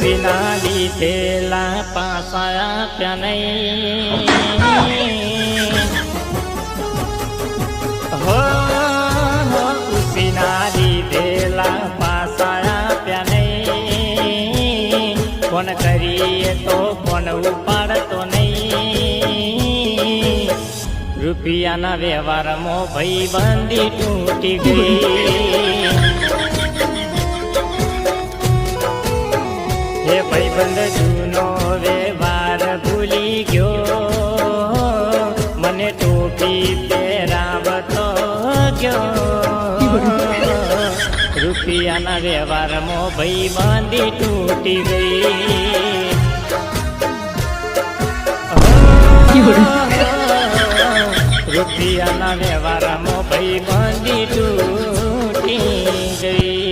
રૂપિના લીધેલા પાસા આપ્યા નહીં હો રૂપિના લીધેલા પાસા આપ્યા નહીં ફોન કરીએ તો ફોન ઉપાડતો નહીં રૂપિયાના વ્યવહારમાં ભાઈબંધી તૂટી ગઈ હે ભાઈબંધ જૂનો વ્યવહાર ભૂલી ગયો મને ટોપી પહેરાવતો ગયો રૂપિયાના વ્યવહારમાં ભાઈબંધી તૂટી ગઈ રૂપિયાના વ્યવહારમાં ભાઈબંધી તૂટી ગઈ